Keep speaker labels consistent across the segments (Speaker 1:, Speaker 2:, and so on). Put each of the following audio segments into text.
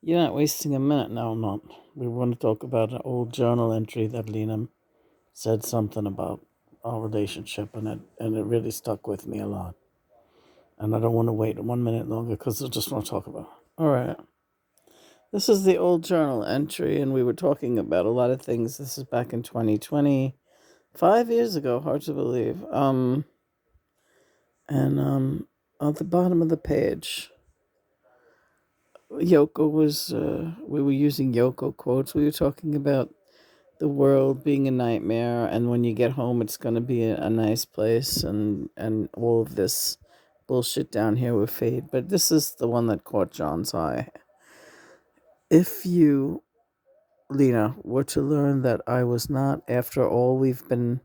Speaker 1: You're not wasting a minute. No, I'm not. We want to talk about an old journal entry that Lena said something about our relationship, and it really stuck with me a lot. And I don't want to wait 1 minute longer because I just want to talk about it. All right. This is the old journal entry, and we were talking about a lot of things. This is back in 2020, 5 years ago. Hard to believe. And at the bottom of the page, Yoko was. We were using Yoko quotes. We were talking about the world being a nightmare, and when you get home it's going to be a nice place, and all of this bullshit down here will fade. But this is the one that caught John's eye. If you, Lena, were to learn that I was not, after all we've done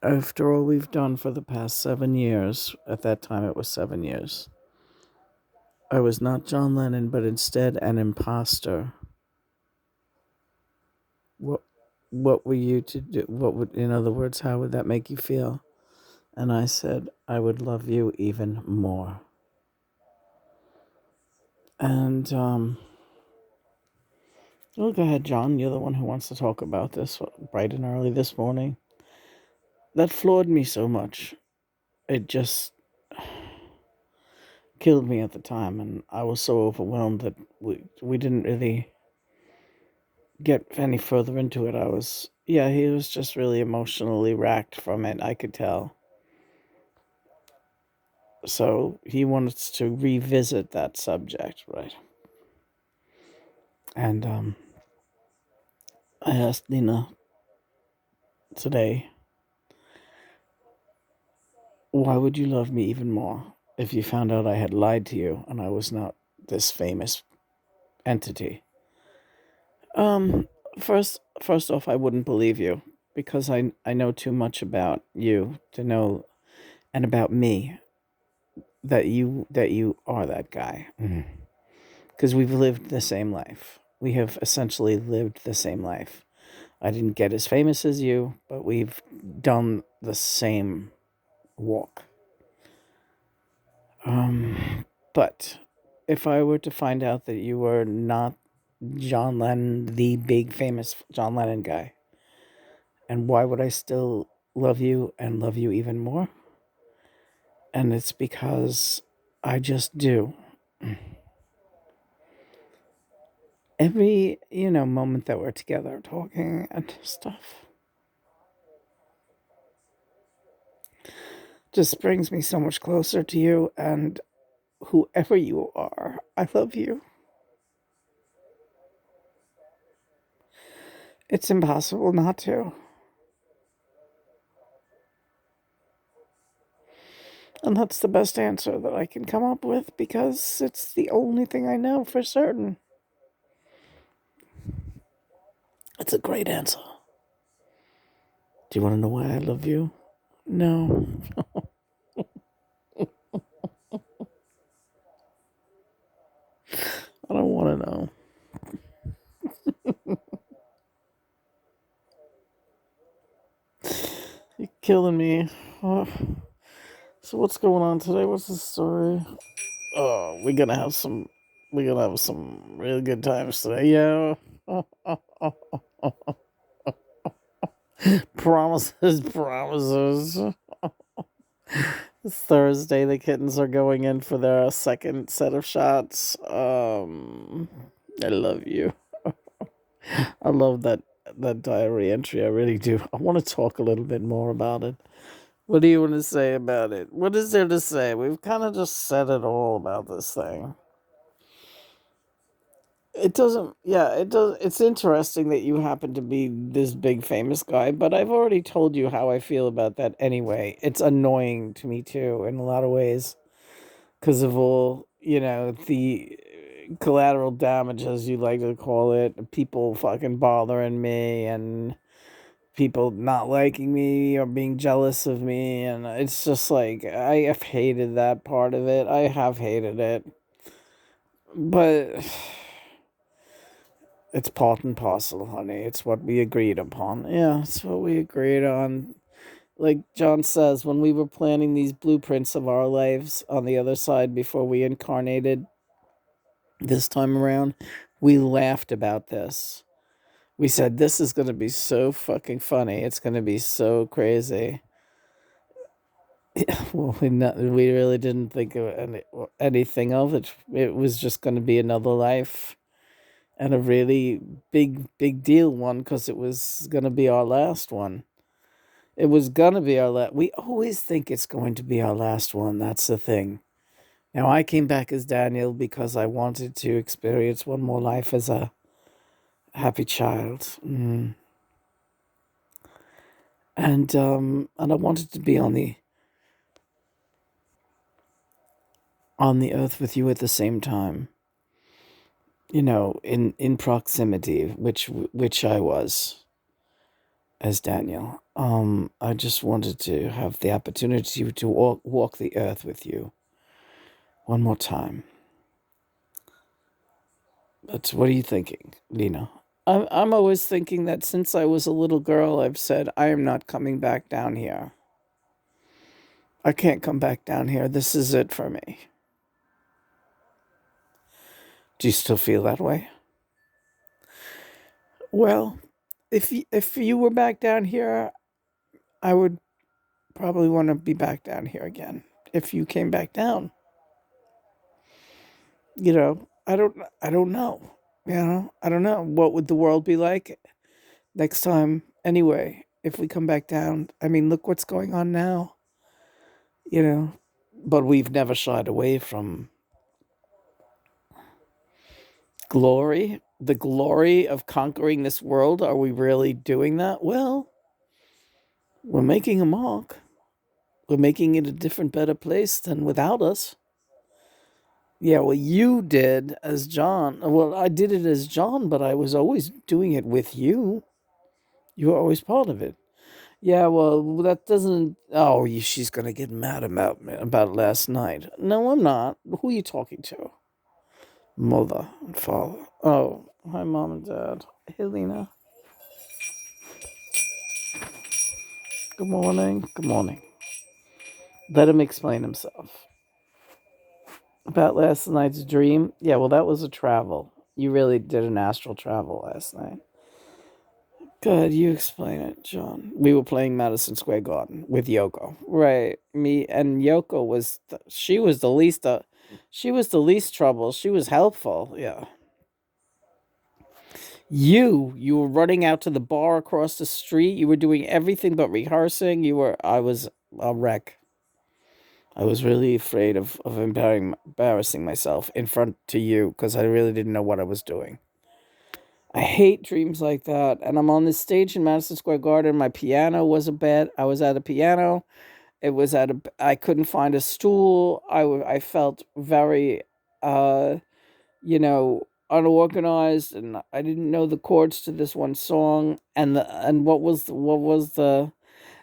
Speaker 1: for the past 7 years, at that time it was 7 years, I was not John Lennon, but instead an imposter, what what were you to do? What would, in other words, how would that make you feel? And I said, I would love you even more. And, well, go ahead, John. You're the one who wants to talk about this bright and early this morning. That floored me so much. It just killed me at the time. And I was so overwhelmed that we didn't really get any further into it. He was just really emotionally racked from it. I could tell. So he wanted to revisit that subject, right? And, I asked Nina today, why would you love me even more if you found out I had lied to you and I was not this famous entity? Um, first off, I wouldn't believe you because I know too much about you to know, and about me, that you are that guy. Because we've lived the same life. We have essentially lived the same life. I didn't get as famous as you, but we've done the same walk. But if I were to find out that you were not John Lennon, the big famous John Lennon guy, and why would I still love you and love you even more? And it's because I just do. Every, moment that we're together talking and stuff just brings me so much closer to you, and whoever you are, I love you. It's impossible not to. And that's the best answer that I can come up with because it's the only thing I know for certain. It's a great answer. Do you want to know why I love you? No. I don't want to know. You're killing me. Oh. So what's going on today? What's the story? Oh, we're gonna have some real good times today. Yeah. Promises, promises. It's Thursday. The kittens are going in for their second set of shots. I love you. I love that diary entry. I really do. I want to talk a little bit more about it. What do you want to say about it? What is there to say? We've kind of just said it all about this thing. It doesn't, yeah, it does. It's interesting that you happen to be this big famous guy, but I've already told you how I feel about that anyway. It's annoying to me too in a lot of ways because of all, the collateral damage, as you like to call it, people fucking bothering me and people not liking me or being jealous of me. And it's just like, I have hated that part of it. I have hated it. But it's part and parcel, honey. It's what we agreed upon. Yeah, it's what we agreed on. Like John says, when we were planning these blueprints of our lives on the other side before we incarnated, this time around, we laughed about this. We said, this is going to be so fucking funny. It's going to be so crazy. Well, we really didn't think of anything of it. It was just going to be another life, and a really big deal one, because it was going to be our last one. It was going to be our last. We always think it's going to be our last one. That's the thing. Now, I came back as Daniel because I wanted to experience one more life as a happy child. And I wanted to be on the earth with you at the same time. In proximity, which I was as Daniel. I just wanted to have the opportunity to walk the earth with you one more time. But what are you thinking, Lena? I'm always thinking that since I was a little girl, I've said I am not coming back down here. I can't come back down here. This is it for me. Do you still feel that way? Well, if you were back down here, I would probably want to be back down here again. If you came back down, I don't know. I don't know what would the world be like next time. Anyway, if we come back down, I mean, look what's going on now. You know, but we've never shied away from glory. The glory of conquering this world. Are we really doing that? Well, we're making a mark. We're making it a different, better place than without us. Yeah, well, you did as John. Well, I did it as John, but I was always doing it with you. You were always part of it. Yeah, well, that doesn't. Oh, she's gonna get mad about me about last night. No, I'm not. Who are you talking to? Mother and father. Oh, hi, mom and dad. Helena. Good morning. Good morning. Let him explain himself. About last night's dream? Yeah, well, that was a travel. You really did an astral travel last night. Good, you explain it, John. We were playing Madison Square Garden with Yoko. Right. Me and Yoko she was the least trouble. She was helpful. Yeah. You were running out to the bar across the street. You were doing everything but rehearsing. I was a wreck. I was really afraid of embarrassing myself in front to you because I really didn't know what I was doing. I hate dreams like that. And I'm on this stage in Madison Square Garden. My piano was a bed. I was at a piano. I couldn't find a stool. I felt very, uh, unorganized, and I didn't know the chords to this one song. And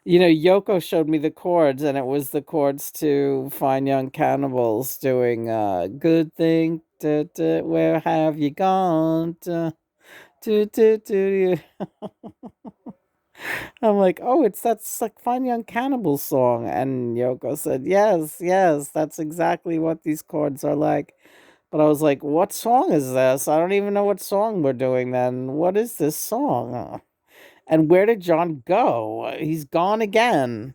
Speaker 1: Yoko showed me the chords, and it was the chords to Fine Young Cannibals doing Good Thing, Where Have You Gone? Do. I'm like, oh, that's like Fine Young Cannibals song. And Yoko said, yes, yes, that's exactly what these chords are like. But I was like, what song is this? I don't even know what song we're doing then. What is this song? And where did John go? He's gone again.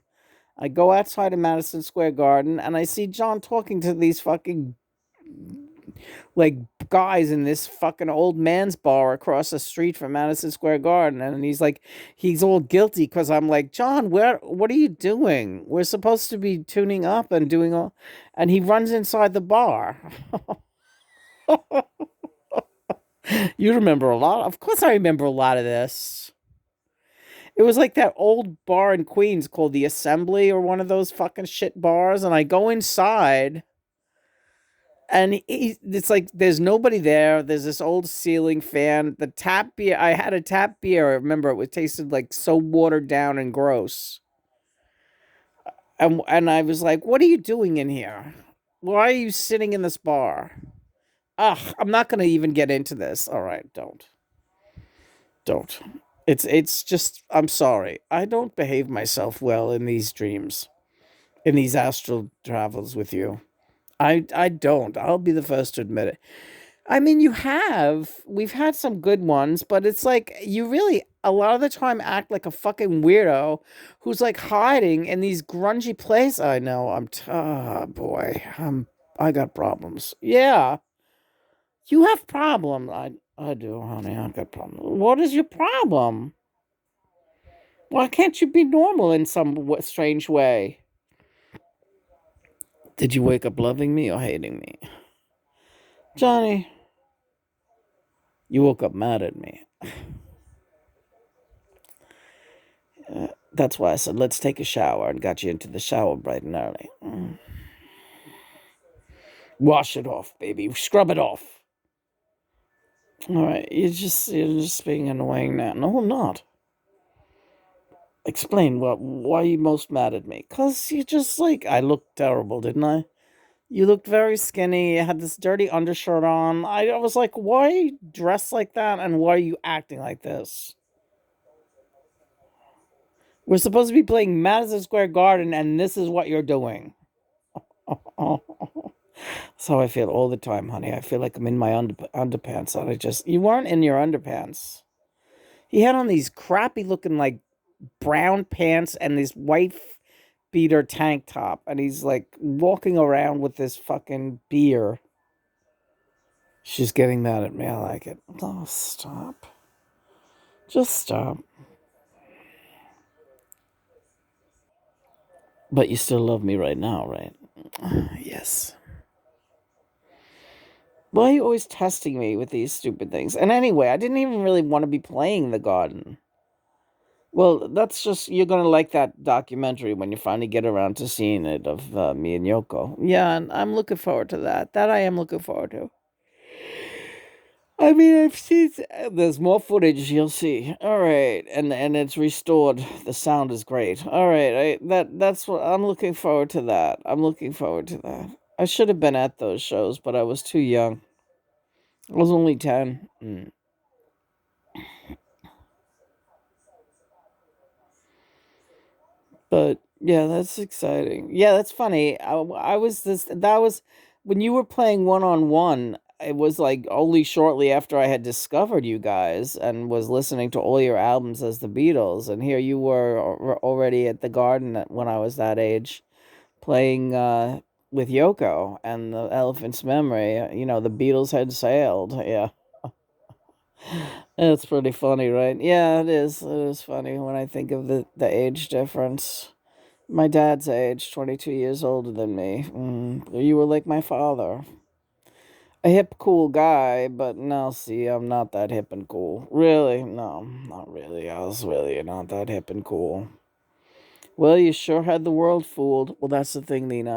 Speaker 1: I go outside of Madison Square Garden and I see John talking to these fucking like guys in this fucking old man's bar across the street from Madison Square Garden. And he's all guilty because I'm like, John, what are you doing? We're supposed to be tuning up and doing all, and he runs inside the bar. You remember a lot. Of course I remember a lot of this. It was like that old bar in Queens called the Assembly or one of those fucking shit bars. And I go inside and it's like there's nobody there. There's this old ceiling fan. The tap beer, I had a tap beer. I remember it tasted like so watered down and gross. And I was like, what are you doing in here? Why are you sitting in this bar? Ugh, I'm not going to even get into this. All right, don't. It's just, I'm sorry. I don't behave myself well in these dreams, in these astral travels with you. I don't. I'll be the first to admit it. I mean, you have. We've had some good ones, but it's like you really a lot of the time act like a fucking weirdo who's like hiding in these grungy places. I know. Boy, I got problems. Yeah, you have problems. I do, honey. I got problems. What is your problem? Why can't you be normal in some strange way? Did you wake up loving me or hating me, Johnny? You woke up mad at me. That's why I said, let's take a shower and got you into the shower bright and early. Wash it off, baby. Scrub it off. All right, you're just being annoying now. No, I'm not. Explain why you most mad at me? Cause you just like I looked terrible, didn't I? You looked very skinny. You had this dirty undershirt on. I was like, why are you dressed like that? And why are you acting like this? We're supposed to be playing Madison Square Garden, and this is what you're doing. That's how I feel all the time, honey. I feel like I'm in my underpants. And you weren't in your underpants. He had on these crappy looking, like, brown pants and this white beater tank top. And he's, like, walking around with this fucking beer. She's getting mad at me. I like it. Oh, stop. Just stop. But you still love me right now, right? Yes. Why are you always testing me with these stupid things? And anyway, I didn't even really want to be playing the garden. Well, that's just, you're going to like that documentary when you finally get around to seeing it of me and Yoko. Yeah, and I'm looking forward to that. That I am looking forward to. I mean, I've seen, there's more footage you'll see. All right. And it's restored. The sound is great. All right. That's what I'm looking forward to that. I'm looking forward to that. I should have been at those shows, but I was too young. I was only 10. But yeah, that's exciting. Yeah, that's funny. I was this that was when you were playing one on one. It was like only shortly after I had discovered you guys and was listening to all your albums as the Beatles, and here you were already at the Garden when I was that age, playing with Yoko and the Elephant's Memory. You know, the Beatles had sailed. Yeah, it's pretty funny, right? Yeah, it is. It is funny when I think of the age difference. My dad's age, 22 years older than me. You were like my father. A hip, cool guy, but no, see, I'm not that hip and cool. Really? No, not really. I was really not that hip and cool. Well, you sure had the world fooled. Well, that's the thing, Nina.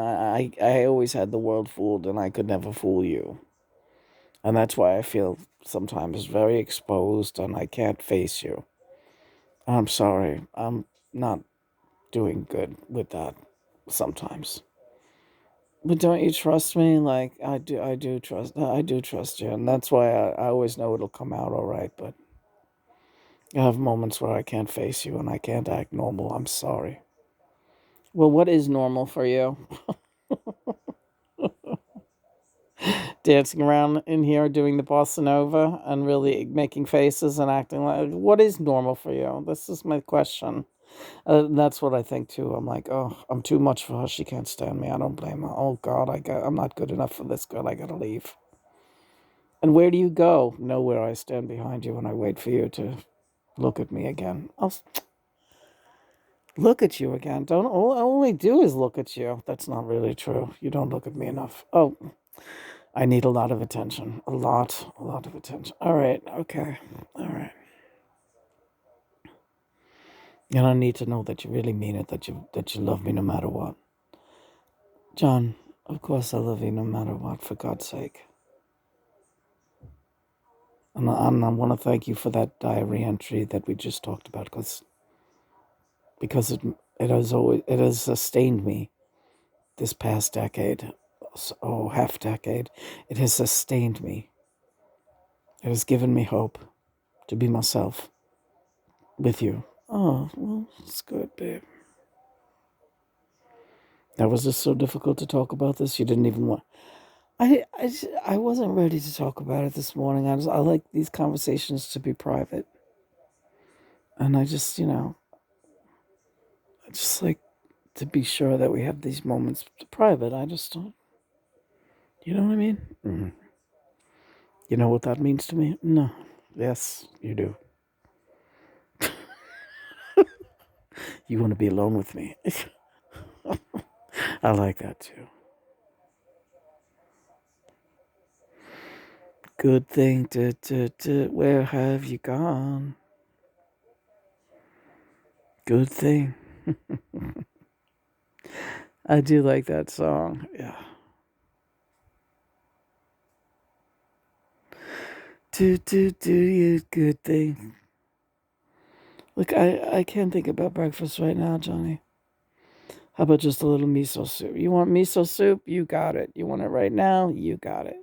Speaker 1: I always had the world fooled, and I could never fool you. And that's why I feel sometimes very exposed, and I can't face you. I'm sorry. I'm not doing good with that sometimes. But don't you trust me? Like I do trust you, and that's why I always know it'll come out all right. But I have moments where I can't face you and I can't act normal. I'm sorry. Well, what is normal for you? Dancing around in here doing the bossa nova and really making faces and acting like what is normal for you? This is my question. That's what I think too. I'm like, oh, I'm too much for her. She can't stand me. I don't blame her. Oh God, I'm not good enough for this girl. I gotta leave. And where do you go? Nowhere. I stand behind you and I wait for you to look at me again. Look at you again. Don't all I do is look at you. That's not really true. You don't look at me enough. Oh, I need a lot of attention. A lot of attention. All right. Okay. All right. And I need to know that you really mean it. That you love me no matter what. John, of course I love you no matter what. For God's sake. And I want to thank you for that diary entry that we just talked about because it has sustained me this past decade, half decade. It has sustained me. It has given me hope to be myself with you. Oh, well, it's good, babe. That was just so difficult to talk about this. You didn't even want. I wasn't ready to talk about it this morning. I like these conversations to be private, and I just like to be sure that we have these moments private. I just don't, you know what I mean? Mm. You know what that means to me? No. Yes, you do. You want to be alone with me. I like that too. Good thing. Where have you gone? Good thing. I do like that song. Yeah. Do you good thing. Look, I can't think about breakfast right now, Johnny. How about just a little miso soup? You want miso soup? You got it. You want it right now? You got it.